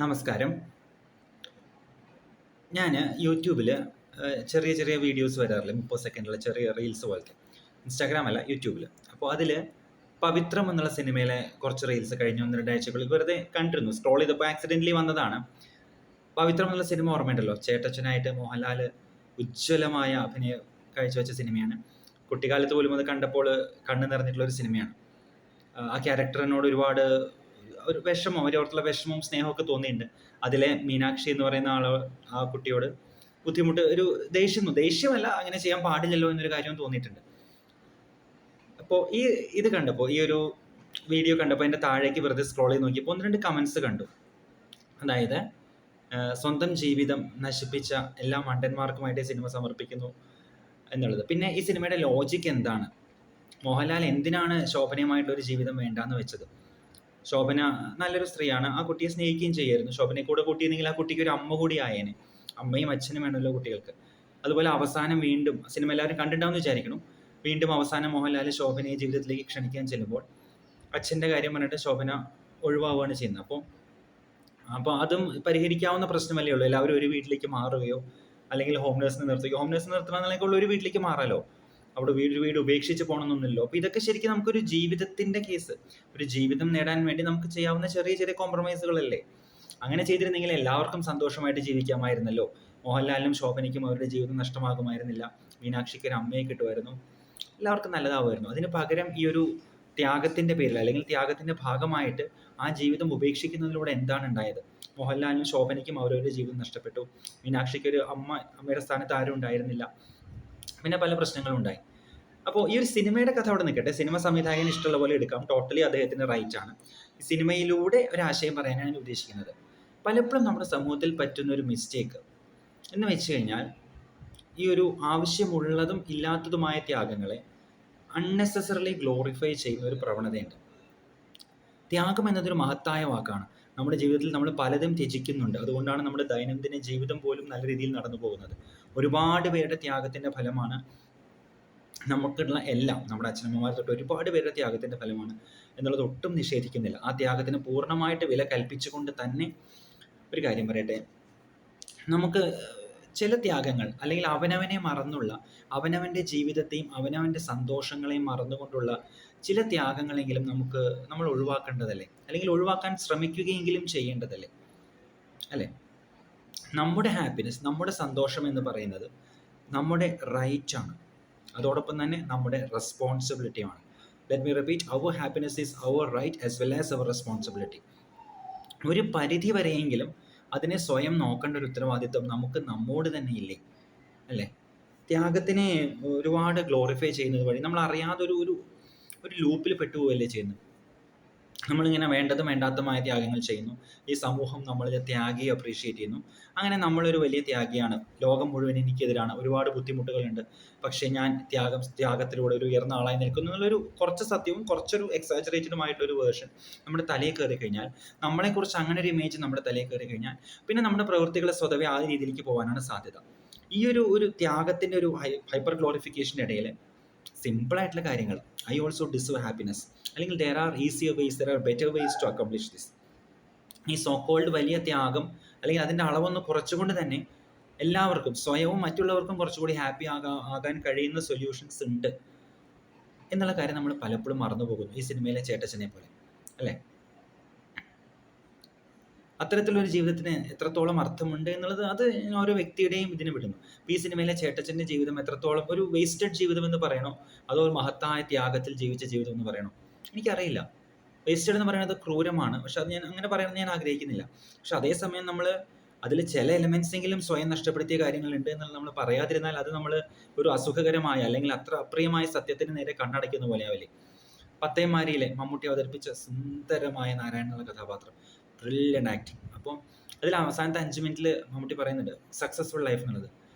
നമസ്കാരം. ഞാൻ യൂട്യൂബിൽ ചെറിയ ചെറിയ വീഡിയോസ് വരാറില്ലേ, 30 സെക്കൻഡിലെ ചെറിയ റീൽസ് പോലത്തെ. ഇൻസ്റ്റാഗ്രാം അല്ല, യൂട്യൂബിൽ. അപ്പോൾ അതിൽ പവിത്രം എന്നുള്ള സിനിമയിലെ കുറച്ച് റീൽസ് കഴിഞ്ഞ 1-2 ആഴ്ചകളിൽ വെറുതെ കണ്ടിരുന്നു. സ്ക്രോൾ ചെയ്തപ്പോൾ ആക്സിഡൻ്റലി വന്നതാണ്. പവിത്രം എന്നുള്ള സിനിമ ഓർമ്മയുണ്ടല്ലോ? ചേട്ടച്ചനായിട്ട് മോഹൻലാൽ ഉജ്ജ്വലമായ അഭിനയം കാഴ്ചവെച്ച സിനിമയാണ്. കുട്ടിക്കാലത്ത് പോലും അത് കണ്ടപ്പോൾ കണ്ണ് നിറഞ്ഞിട്ടുള്ള ഒരു സിനിമയാണ്. ആ ക്യാരക്ടറിനോട് ഒരുപാട് ഒരു വിഷമം, അവരോർത്തുള്ള വിഷമവും സ്നേഹമൊക്കെ തോന്നിയിട്ടുണ്ട്. അതിലെ മീനാക്ഷി എന്ന് പറയുന്ന ആ കുട്ടിയോട് ബുദ്ധിമുട്ട്, ഒരു ദേഷ്യമല്ല, അങ്ങനെ ചെയ്യാൻ പാടില്ലല്ലോ എന്നൊരു കാര്യം തോന്നിയിട്ടുണ്ട്. അപ്പോൾ ഇത് കണ്ടപ്പോൾ, ഈ ഒരു വീഡിയോ കണ്ടപ്പോൾ അതിൻ്റെ താഴേക്ക് വെറുതെ സ്ക്രോൾ ചെയ്ത് നോക്കിയപ്പോൾ 1-2 കമൻസ് കണ്ടു. അതായത് സ്വന്തം ജീവിതം നശിപ്പിച്ച എല്ലാ മണ്ടന്മാർക്കുമായിട്ട് സിനിമ സമർപ്പിക്കുന്നു എന്നുള്ളത്. പിന്നെ ഈ സിനിമയുടെ ലോജിക്ക് എന്താണ്? മോഹൻലാൽ എന്തിനാണ് ശോഭനയുമായിട്ടൊരു ജീവിതം വേണ്ടാന്ന് വെച്ചത്? ശോഭന നല്ലൊരു സ്ത്രീയാണ്, ആ കുട്ടിയെ സ്നേഹിക്കുകയും ചെയ്യായിരുന്നു. ശോഭനയെ കൂടെ കൂട്ടിയിരുന്നെങ്കിൽ ആ കുട്ടിക്ക് ഒരു അമ്മ കൂടി ആയേനെ. അമ്മയും അച്ഛനും വേണമല്ലോ കുട്ടികൾക്ക്. അതുപോലെ അവസാനം വീണ്ടും സിനിമ എല്ലാവരും കണ്ടിട്ടുണ്ടാവുമെന്ന് വിചാരിക്കണം. വീണ്ടും അവസാനം മോഹൻലാൽ ശോഭനയെ ജീവിതത്തിലേക്ക് ക്ഷണിക്കാൻ ചെല്ലുമ്പോൾ അച്ഛൻ്റെ കാര്യം പറഞ്ഞിട്ട് ശോഭന ഒഴിവാവുകയാണ് ചെയ്യുന്നത്. അപ്പോൾ അതും പരിഹരിക്കാവുന്ന പ്രശ്നമല്ലേ ഉള്ളൂ. എല്ലാവരും ഒരു വീട്ടിലേക്ക് മാറുകയോ അല്ലെങ്കിൽ ഹോം നേഴ്സിനെ നിർത്തുകയോ, ഹോം നേഴ്സിനെ നിർത്തണമെന്നുണ്ടെങ്കിൽ ഒരു വീട്ടിലേക്ക് മാറാലോ. അവിടെ വീട് ഉപേക്ഷിച്ച് പോകണമെന്നൊന്നുമില്ലല്ലോ. അപ്പോൾ ഇതൊക്കെ ശരിക്കും നമുക്കൊരു ജീവിതത്തിൻ്റെ കേസ്. ഒരു ജീവിതം നേടാൻ വേണ്ടി നമുക്ക് ചെയ്യാവുന്ന ചെറിയ ചെറിയ കോംപ്രമൈസുകളല്ലേ. അങ്ങനെ ചെയ്തിരുന്നെങ്കിൽ എല്ലാവർക്കും സന്തോഷമായിട്ട് ജീവിക്കാമായിരുന്നല്ലോ. മോഹൻലാലിനും ശോഭനയ്ക്കും അവരുടെ ജീവിതം നഷ്ടമാകുമായിരുന്നില്ല. മീനാക്ഷിക്ക് ഒരു അമ്മയെ കിട്ടുമായിരുന്നു. എല്ലാവർക്കും നല്ലതാവുമായിരുന്നു. അതിന് പകരം ഈ ഒരു ത്യാഗത്തിൻ്റെ പേരിൽ അല്ലെങ്കിൽ ത്യാഗത്തിൻ്റെ ഭാഗമായിട്ട് ആ ജീവിതം ഉപേക്ഷിക്കുന്നതിലൂടെ എന്താണ് ഉണ്ടായത്? മോഹൻലാലിനും ശോഭനയ്ക്കും അവരവരുടെ ജീവിതം നഷ്ടപ്പെട്ടു. മീനാക്ഷിക്ക് ഒരു അമ്മയുടെ സ്ഥാനത്ത് ആരും ഉണ്ടായിരുന്നില്ല. പിന്നെ പല പ്രശ്നങ്ങളും ഉണ്ടായി. അപ്പോൾ ഈ ഒരു സിനിമയുടെ കഥ അവിടെ നിൽക്കട്ടെ. സിനിമ സംവിധായകന് ഇഷ്ടമുള്ള പോലെ എടുക്കാം. ടോട്ടലി അദ്ദേഹത്തിൻ്റെ റൈറ്റ് ആണ്. ഈ സിനിമയിലൂടെ ഒരു ആശയം പറയാനാണ് ഞാൻ ഉദ്ദേശിക്കുന്നത്. പലപ്പോഴും നമ്മുടെ സമൂഹത്തിൽ പറ്റുന്ന ഒരു മിസ്റ്റേക്ക് എന്ന് വെച്ച് കഴിഞ്ഞാൽ, ഈ ഒരു ആവശ്യമുള്ളതും ഇല്ലാത്തതുമായ ത്യാഗങ്ങളെ അൺനെസസറിലി ഗ്ലോറിഫൈ ചെയ്യുന്ന ഒരു പ്രവണതയുണ്ട്. ത്യാഗം എന്നതൊരു മഹത്തായ വാക്കാണ്. നമ്മുടെ ജീവിതത്തിൽ നമ്മൾ പലതും ത്യജിക്കുന്നുണ്ട്. അതുകൊണ്ടാണ് നമ്മുടെ ദൈനംദിന ജീവിതം പോലും നല്ല രീതിയിൽ നടന്നു പോകുന്നത്. ഒരുപാട് പേരുടെ ത്യാഗത്തിൻ്റെ ഫലമാണ് നമുക്കുള്ള എല്ലാം. നമ്മുടെ അച്ഛനമ്മമാർ തൊട്ട് ഒരുപാട് പേരുടെ ത്യാഗത്തിൻ്റെ ഫലമാണ് എന്നുള്ളത് ഒട്ടും നിഷേധിക്കുന്നില്ല. ആ ത്യാഗത്തിന് പൂർണ്ണമായിട്ട് വില കൽപ്പിച്ചുകൊണ്ട് തന്നെ ഒരു കാര്യം പറയട്ടെ. നമുക്ക് ചില ത്യാഗങ്ങൾ, അല്ലെങ്കിൽ അവനവനെ മറന്നുള്ള, അവനവൻ്റെ ജീവിതത്തെയും അവനവൻ്റെ സന്തോഷങ്ങളെയും മറന്നുകൊണ്ടുള്ള ചില ത്യാഗങ്ങളെങ്കിലും നമ്മൾ ഒഴിവാക്കേണ്ടതല്ലേ? അല്ലെങ്കിൽ ഒഴിവാക്കാൻ ശ്രമിക്കുകയെങ്കിലും ചെയ്യേണ്ടതല്ലേ? അല്ലേ? നമ്മുടെ ഹാപ്പിനെസ്, നമ്മുടെ സന്തോഷം എന്ന് പറയുന്നത് നമ്മുടെ റൈറ്റാണ്. അതോടൊപ്പം തന്നെ നമ്മുടെ റെസ്പോൺസിബിലിറ്റിയുമാണ്. Let me repeat, our happiness is our right as well as our responsibility. ഒരു പരിധി വരെയെങ്കിലും അതിനെ സ്വയം നോക്കേണ്ട ഒരു ഉത്തരവാദിത്വം നമുക്ക് നമ്മോട് തന്നെ ഇല്ലേ? അല്ലേ? ത്യാഗത്തിനെ ഒരുപാട് ഗ്ലോറിഫൈ ചെയ്യുന്നത് വഴി നമ്മൾ അറിയാതെ ഒരു ലൂപ്പിൽ പെട്ടുപോവുകയല്ലേ ചെയ്യുന്നത്. നമ്മളിങ്ങനെ വേണ്ടതും വേണ്ടാത്തതുമായ ത്യാഗങ്ങൾ ചെയ്യുന്നു. ഈ സമൂഹം നമ്മളിൽ ത്യാഗിയെ അപ്രീഷിയേറ്റ് ചെയ്യുന്നു. അങ്ങനെ നമ്മളൊരു വലിയ ത്യാഗിയാണ്, ലോകം മുഴുവൻ എനിക്കെതിരാണ്, ഒരുപാട് ബുദ്ധിമുട്ടുകളുണ്ട്, പക്ഷേ ഞാൻ ത്യാഗത്തിലൂടെ ഒരു ഉയർന്ന ആളായി നിൽക്കുന്നു എന്നുള്ളൊരു കുറച്ച് സത്യവും കുറച്ചൊരു എക്സാജറേറ്റഡുമായിട്ടൊരു വേർഷൻ നമ്മുടെ തലയിൽ കയറി കഴിഞ്ഞാൽ, നമ്മളെക്കുറിച്ച് അങ്ങനെ ഒരു ഇമേജ് നമ്മുടെ തലയിൽ കയറി കഴിഞ്ഞാൽ, പിന്നെ നമ്മുടെ പ്രവൃത്തികൾ സ്വതവേ ആ രീതിയിലേക്ക് പോകാനാണ് സാധ്യത. ഈ ഒരു ത്യാഗത്തിൻ്റെ ഒരു ഹൈപ്പർ ഗ്ലോറിഫിക്കേഷൻ്റെ ഇടയിൽ സിമ്പിളായിട്ടുള്ള കാര്യങ്ങൾ, ഐ ഓൾസോ ഡിസേർവ് ഹാപ്പിനെസ്, അല്ലെങ്കിൽ there are easier ways, there are better ways to accomplish this. ഈ സോ കോൾഡ് വലിയ ത്യാഗം അല്ലെങ്കിൽ അതിൻ്റെ അളവൊന്ന് കുറച്ചുകൊണ്ട് തന്നെ എല്ലാവർക്കും, സ്വയവും മറ്റുള്ളവർക്കും കുറച്ചുകൂടി ഹാപ്പി ആകാൻ കഴിയുന്ന സൊല്യൂഷൻസ് ഉണ്ട് എന്നുള്ള കാര്യം നമ്മൾ പലപ്പോഴും മറന്നു പോകുന്നു, ഈ സിനിമയിലെ ചേട്ടച്ചനെ പോലെ. അല്ലേ? അത്തരത്തിലൊരു ജീവിതത്തിന് എത്രത്തോളം അർത്ഥമുണ്ട് എന്നുള്ളത് അത് ഓരോ വ്യക്തിയുടെയും ഇതിന് വിടുന്നു. ഈ സിനിമയിലെ ചേട്ടച്ചൻ്റെ ജീവിതം എത്രത്തോളം ഒരു വേസ്റ്റഡ് ജീവിതം എന്ന് പറയണോ, അതോ ഒരു മഹത്തായ ത്യാഗത്തിൽ ജീവിച്ച ജീവിതം എന്ന് പറയണോ? എനിക്കറിയില്ല. വേസ്റ്റഡ് എന്ന് പറയുന്നത് ക്രൂരമാണ്, പക്ഷെ അത് ഞാൻ അങ്ങനെ പറയണമെന്ന് ഞാൻ ആഗ്രഹിക്കുന്നില്ല. പക്ഷെ അതേസമയം നമ്മൾ അതിൽ ചില എലമെൻസ് എങ്കിലും സ്വയം നഷ്ടപ്പെടുത്തിയ കാര്യങ്ങളുണ്ട് എന്നുള്ളത് നമ്മൾ പറയാതിരുന്നാൽ അത് നമ്മൾ ഒരു അസുഖകരമായ അല്ലെങ്കിൽ അത്ര അപ്രിയമായ സത്യത്തിന് നേരെ കണ്ണടയ്ക്കുന്ന പോലെയാവില്ലേ? പത്തേമാരിയിലെ മമ്മൂട്ടി അവതരിപ്പിച്ച സുന്ദരമായ നാരായണൻ എന്നുള്ള കഥാപാത്രം, ബ്രില്യൻ്റ് ആക്ടിങ്. അപ്പോൾ അതിൽ അവസാനത്തെ 5 മിനിറ്റിൽ മമ്മൂട്ടി പറയുന്നുണ്ട് സക്സസ്ഫുൾ ലൈഫ് എന്നുള്ളത്.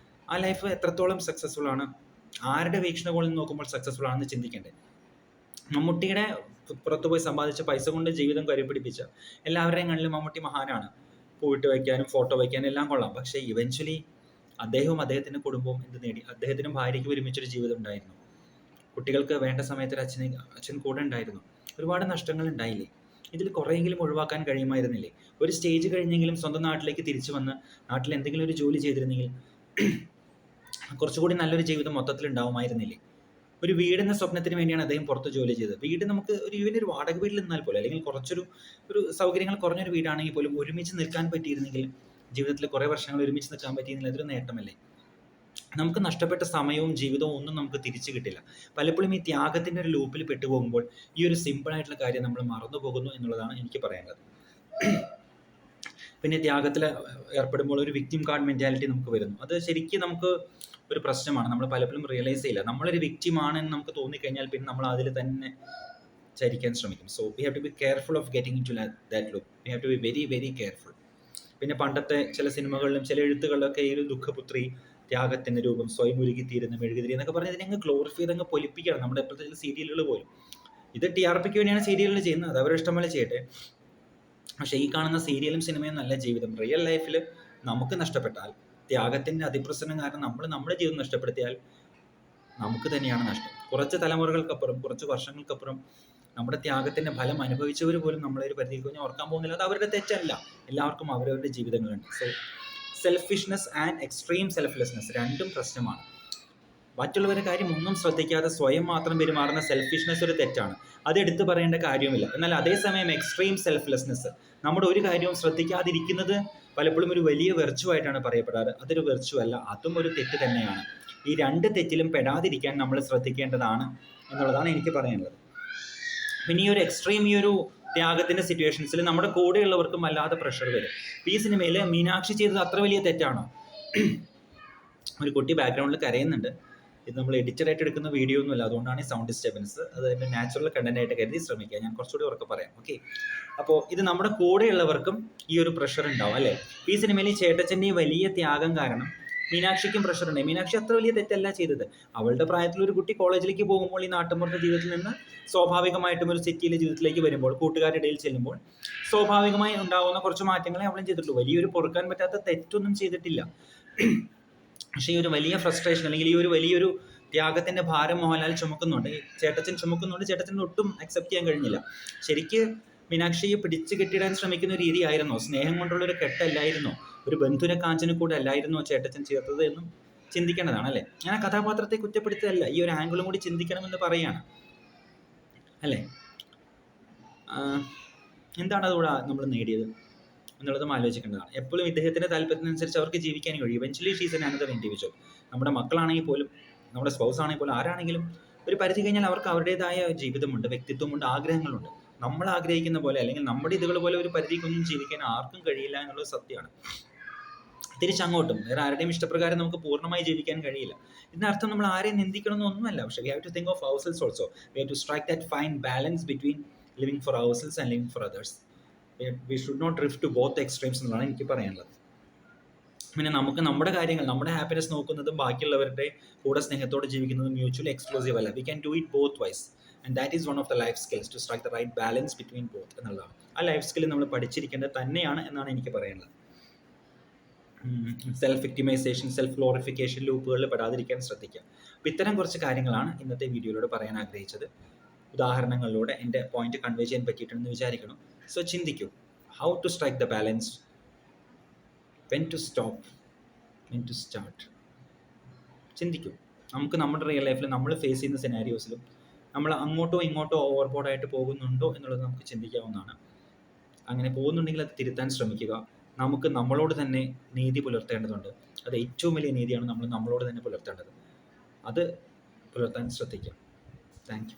ആ ലൈഫ് എത്രത്തോളം സക്സസ്ഫുൾ ആണ്, ആരുടെ വീക്ഷണകോണിൽ നോക്കുമ്പോൾ സക്സസ്ഫുൾ ആണെന്ന് ചിന്തിക്കേണ്ടത്. മമ്മൂട്ടിയുടെ പുറത്തുപോയി സമ്പാദിച്ച പൈസ കൊണ്ട് ജീവിതം കരുപിടിപ്പിച്ച എല്ലാവരുടെയും കണ്ണിൽ മമ്മൂട്ടി മഹാനാണ്. പോയിട്ട് വയ്ക്കാനും ഫോട്ടോ വയ്ക്കാനും എല്ലാം കൊള്ളാം. പക്ഷേ ഇവൻച്വലി അദ്ദേഹവും അദ്ദേഹത്തിൻ്റെ കുടുംബവും എന്ത് നേടി? അദ്ദേഹത്തിനും ഭാര്യയ്ക്കും ഒരുമിച്ചൊരു ജീവിതം ഉണ്ടായിരുന്നു. കുട്ടികൾക്ക് വേണ്ട സമയത്ത് അച്ഛൻ കൂടെ ഉണ്ടായിരുന്നു. ഒരുപാട് നഷ്ടങ്ങൾ ഉണ്ടായില്ലേ? ഇതിൽ കുറേയെങ്കിലും ഒഴിവാക്കാൻ കഴിയുമായിരുന്നില്ലേ? ഒരു സ്റ്റേജ് കഴിഞ്ഞെങ്കിലും സ്വന്തം നാട്ടിലേക്ക് തിരിച്ചു വന്ന് നാട്ടിൽ എന്തെങ്കിലും ഒരു ജോലി ചെയ്തിരുന്നെങ്കിൽ കുറച്ചുകൂടി നല്ലൊരു ജീവിതം മൊത്തത്തിൽ ഉണ്ടാവുമായിരുന്നില്ലേ? ഒരു വീടെന്ന സ്വപ്നത്തിന് വേണ്ടിയാണ് അദ്ദേഹം പുറത്ത് ജോലി ചെയ്തത്. വീട് നമുക്ക് ഒരു വാടക വീട്ടിൽ നിന്നാൽ പോലും, അല്ലെങ്കിൽ ഒരു സൗകര്യങ്ങൾ കുറഞ്ഞൊരു വീടാണെങ്കിൽ പോലും ഒരുമിച്ച് നിൽക്കാൻ പറ്റിയിരുന്നെങ്കിൽ, ജീവിതത്തിൽ കുറേ വർഷങ്ങൾ ഒരുമിച്ച് നിൽക്കാൻ പറ്റിയിരുന്നെങ്കിൽ അതൊരു നേട്ടമല്ലേ? നമുക്ക് നഷ്ടപ്പെട്ട സമയവും ജീവിതവും ഒന്നും നമുക്ക് തിരിച്ചു കിട്ടില്ല. പലപ്പോഴും ഈ ത്യാഗത്തിൻ്റെ ഒരു ലൂപ്പിൽ പെട്ടുപോകുമ്പോൾ ഈ ഒരു സിമ്പിളായിട്ടുള്ള കാര്യം നമ്മൾ മറന്നു പോകുന്നു എന്നുള്ളതാണ് എനിക്ക് പറയാനുള്ളത്. പിന്നെ ത്യാഗത്തിൽ ഏർപ്പെടുമ്പോൾ ഒരു വിക്ടിം കാർഡ് മെൻറ്റാലിറ്റി നമുക്ക് വരുന്നു. അത് ശരിക്കും നമുക്ക് ഒരു പ്രശ്നമാണ്. നമ്മൾ പലപ്പോഴും റിയലൈസ് ചെയ്യില്ല. നമ്മളൊരു വിക്ടിമാണെന്ന് നമുക്ക് തോന്നിക്കഴിഞ്ഞാൽ പിന്നെ നമ്മൾ അതിൽ തന്നെ ചരിക്കാൻ ശ്രമിക്കും. So we have to be careful of getting into that loop. We have to be very very careful. പിന്നെ പണ്ടത്തെ ചില സിനിമകളിലും ചില എഴുത്തുകളിലൊക്കെ ഈ ഒരു ദുഃഖപുത്രി, ത്യാഗത്തിൻ്റെ രൂപം, സ്വയം ഉരുകിത്തീരുന്ന മെഴുകുതിരി എന്നൊക്കെ പറഞ്ഞ് ഇതിനെ അങ്ങ് ഗ്ലോറിഫൈ ചെയ്ത് അങ്ങ് പൊലിപ്പിക്കുകയാണ് നമ്മുടെ ഇപ്പോഴത്തെ ചില സീരിയലുകൾ പോലും. ഇത് TRPക്ക് വേണ്ടിയാണ് സീരിയലുകൾ ചെയ്യുന്നത്, അത് അവരുടെ ഇഷ്ടം പോലെ ചെയ്യട്ടെ. പക്ഷേ ഈ കാണുന്ന സീരിയലും സിനിമയും നല്ല ജീവിതം റിയൽ ലൈഫിൽ നമുക്ക് നഷ്ടപ്പെട്ടാൽ, ത്യാഗത്തിൻ്റെ അതിപ്രസരം കാരണം നമ്മൾ നമ്മുടെ ജീവിതം നഷ്ടപ്പെടുത്തിയാൽ നമുക്ക് തന്നെയാണ് നഷ്ടം. കുറച്ച് തലമുറകൾക്കപ്പുറം, കുറച്ച് വർഷങ്ങൾക്കപ്പുറം നമ്മുടെ ത്യാഗത്തിൻ്റെ ഫലം അനുഭവിച്ചവർ പോലും നമ്മളെ ഒരു പരിധിയിൽ കഴിഞ്ഞ് ഓർക്കാൻ പോകുന്നില്ല. അത് അവരുടെ തെറ്റല്ല. എല്ലാവർക്കും അവരവരുടെ ജീവിതങ്ങളുണ്ട്. So selfishness and extreme selflessness രണ്ടും പ്രശ്നമാണ്. മറ്റുള്ളവരുടെ കാര്യം ഒന്നും ശ്രദ്ധിക്കാതെ സ്വയം മാത്രം പെരുമാറുന്ന സെൽഫിഷ്നെസ് ഒരു തെറ്റാണ്. അത് എടുത്തു പറയേണ്ട കാര്യവുമില്ല. എന്നാൽ അതേസമയം എക്സ്ട്രീം സെൽഫ്ലെസ്നെസ്, നമ്മുടെ ഒരു കാര്യവും ശ്രദ്ധിക്കാതിരിക്കുന്നത് പലപ്പോഴും ഒരു വലിയ വെർച്വ ആയിട്ടാണ് പറയപ്പെടാറ്. അതൊരു വെർച്വ അല്ല, അതും ഒരു തെറ്റ് തന്നെയാണ്. ഈ രണ്ട് തെറ്റിലും പെടാതിരിക്കാൻ നമ്മൾ ശ്രദ്ധിക്കേണ്ടതാണ് എന്നുള്ളതാണ് എനിക്ക് പറയാനുള്ളത്. പിന്നെ ഈ ഒരു എക്സ്ട്രീം, ഈ ഒരു ത്യാഗത്തിൻ്റെ സിറ്റുവേഷൻസിൽ നമ്മുടെ കൂടെയുള്ളവർക്കും വല്ലാതെ പ്രഷർ വരും. ഈ സിനിമയിൽ മീനാക്ഷി ചെയ്തത് അത്ര വലിയ തെറ്റാണോ? ഒരു കുട്ടി ബാക്ക്ഗ്രൗണ്ടിൽ കരയുന്നുണ്ട്. ഇത് നമ്മൾ എഡിറ്റഡായിട്ട് എടുക്കുന്ന വീഡിയോ ഒന്നുമല്ല, അതുകൊണ്ടാണ് ഈ സൗണ്ട് ഡിസ്റ്റർബൻസ്. അത് എൻ്റെ നാച്ചുറൽ കണ്ടന്റ് ആയിട്ട് കരുതി ശ്രമിക്കുക. ഞാൻ കുറച്ചുകൂടി ഉറക്കെ പറയാം, ഓക്കെ? അപ്പോൾ ഇത് നമ്മുടെ കൂടെയുള്ളവർക്കും ഈ ഒരു പ്രഷർ ഉണ്ടാവും, അല്ലേ? ഈ സിനിമയിൽ ഈ ചേട്ടച്ചൻ്റെ വലിയ ത്യാഗം കാരണം മീനാക്ഷിക്കും പ്രഷറുണ്ട്. മീനാക്ഷി അത്ര വലിയ തെറ്റല്ല ചെയ്തത്. അവളുടെ പ്രായത്തിലൊരു കുട്ടി കോളേജിലേക്ക് പോകുമ്പോൾ ഈ നാട്ടുമ്പുറത്തെ ജീവിതത്തിൽ നിന്ന് സ്വാഭാവികമായിട്ടും ഒരു സിറ്റിയിലെ ജീവിതത്തിലേക്ക് വരുമ്പോൾ, കൂട്ടുകാരുടെ ഇടയിൽ ചെല്ലുമ്പോൾ സ്വാഭാവികമായി ഉണ്ടാകുന്ന കുറച്ച് മാറ്റങ്ങളെ അവളും ചെയ്തിട്ടുള്ളൂ. വലിയൊരു പൊറുക്കാൻ പറ്റാത്ത തെറ്റൊന്നും ചെയ്തിട്ടില്ല. പക്ഷേ ഈ ഒരു വലിയ ഫ്രസ്ട്രേഷൻ, അല്ലെങ്കിൽ ഈ ഒരു വലിയൊരു ത്യാഗത്തിൻ്റെ ഭാരം മോഹൻലാൽ ചുമക്കുന്നുണ്ട്, ചേട്ടച്ചൻ ചുമക്കുന്നുണ്ട്. ചേട്ടച്ചന് ഒട്ടും അക്സെപ്റ്റ് ചെയ്യാൻ കഴിഞ്ഞില്ല. ശരിക്ക് മീനാക്ഷിയെ പിടിച്ചു കെട്ടിടാൻ ശ്രമിക്കുന്ന ഒരു രീതിയായിരുന്നോ? സ്നേഹം കൊണ്ടുള്ളൊരു കെട്ടല്ലായിരുന്നോ? ഒരു ബന്ധുവിനെ കാഞ്ചന കൂടെ അല്ലായിരുന്നോ ചേട്ടച്ചൻ ചേർത്തത് എന്നും ചിന്തിക്കേണ്ടതാണ്, അല്ലേ? ഞാൻ ആ കഥാപാത്രത്തെ കുറ്റപ്പെടുത്തുകയല്ല, ഈ ഒരു ആംഗിളും കൂടി ചിന്തിക്കണമെന്ന് പറയുകയാണ്, അല്ലേ? എന്താണ് അതുകൂടെ നമ്മൾ നേടിയത് എന്നുള്ളതും ആലോചിക്കേണ്ടതാണ്. എപ്പോഴും ഇദ്ദേഹത്തിൻ്റെ താല്പര്യത്തിനനുസരിച്ച് അവർക്ക് ജീവിക്കാൻ കഴിയും. Eventually she's an another individual. നമ്മുടെ മക്കളാണെങ്കിൽ പോലും, നമ്മുടെ സ്പൗസ് ആണെങ്കിൽ പോലും, ആരാണെങ്കിലും ഒരു പരിധി കഴിഞ്ഞാൽ അവർക്ക് അവരുടേതായ ജീവിതമുണ്ട്, വ്യക്തിത്വമുണ്ട്, ആഗ്രഹങ്ങളുണ്ട്. നമ്മൾ ആഗ്രഹിക്കുന്ന പോലെ, അല്ലെങ്കിൽ നമ്മുടെ ഇതുകൾ പോലെ ഒരു പരിധിക്കൊന്നും ജീവിക്കാൻ ആർക്കും കഴിയില്ല എന്നുള്ളത് സത്യമാണ്. തിരിച്ചങ്ങോട്ടും വേറെ ആരുടെയും ഇഷ്ടപ്രകാരം നമുക്ക് പൂർണ്ണമായി ജീവിക്കാൻ കഴിയില്ല. ഇതിനർത്ഥം നമ്മൾ ആരെയും നിന്ദിക്കണമെന്നൊന്നുമല്ല. പക്ഷേ we have to think of ourselves also. We have to strike that fine balance between living for ourselves and living for others. We should not drift to both extremes എന്നുള്ളതാണ് എനിക്ക് പറയാനുള്ളത്. പിന്നെ നമുക്ക് നമ്മുടെ കാര്യങ്ങൾ, നമ്മുടെ ഹാപ്പിനെസ് നോക്കുന്നതും ബാക്കിയുള്ളവരുടെ കൂടെ സ്നേഹത്തോടെ ജീവിക്കുന്നതും മ്യൂച്വലി എക്സ്ക്ലൂസീവ് അല്ല. We can do it both wise, and that is one of the life skills, to strike the right balance between both എന്നുള്ളതാണ്. ആ ലൈഫ് സ്കിൽ നമ്മൾ പഠിച്ചിരിക്കേണ്ടത് തന്നെയാണ് എന്നാണ് എനിക്ക് പറയാനുള്ളത്. സെൽഫ് വിക്ടിമൈസേഷൻ, സെൽഫ് ഗ്ലോറിഫിക്കേഷൻ ലൂപ്പുകളിൽ പെടാതിരിക്കാൻ ശ്രദ്ധിക്കുക. അപ്പോൾ ഇത്തരം കുറച്ച് കാര്യങ്ങളാണ് ഇന്നത്തെ വീഡിയോയിലൂടെ പറയാൻ ആഗ്രഹിച്ചത്. ഉദാഹരണങ്ങളിലൂടെ എൻ്റെ പോയിന്റ് കൺവേ ചെയ്യാൻ പറ്റിയിട്ടുണ്ടെന്ന് വിചാരിക്കണം. സോ ചിന്തിക്കൂ, how to strike the balance, when to stop, when to start. ചിന്തിക്കൂ. നമുക്ക് നമ്മുടെ റിയൽ ലൈഫിൽ നമ്മൾ ഫേസ് ചെയ്യുന്ന സിനാരിയോസിലും നമ്മൾ അങ്ങോട്ടോ ഇങ്ങോട്ടോ ഓവർബോർഡായിട്ട് പോകുന്നുണ്ടോ എന്നുള്ളത് നമുക്ക് ചിന്തിക്കാവുന്നതാണ്. അങ്ങനെ പോകുന്നുണ്ടെങ്കിൽ അത് തിരുത്താൻ ശ്രമിക്കുക. നമുക്ക് നമ്മളോട് തന്നെ നീതി പുലർത്തേണ്ടതുണ്ട്. അത് ഏറ്റവും വലിയ നീതിയാണ്, നമ്മളോട് തന്നെ പുലർത്തേണ്ടത്. അത് പുലർത്താൻ ശ്രദ്ധിക്കുക. Thank you.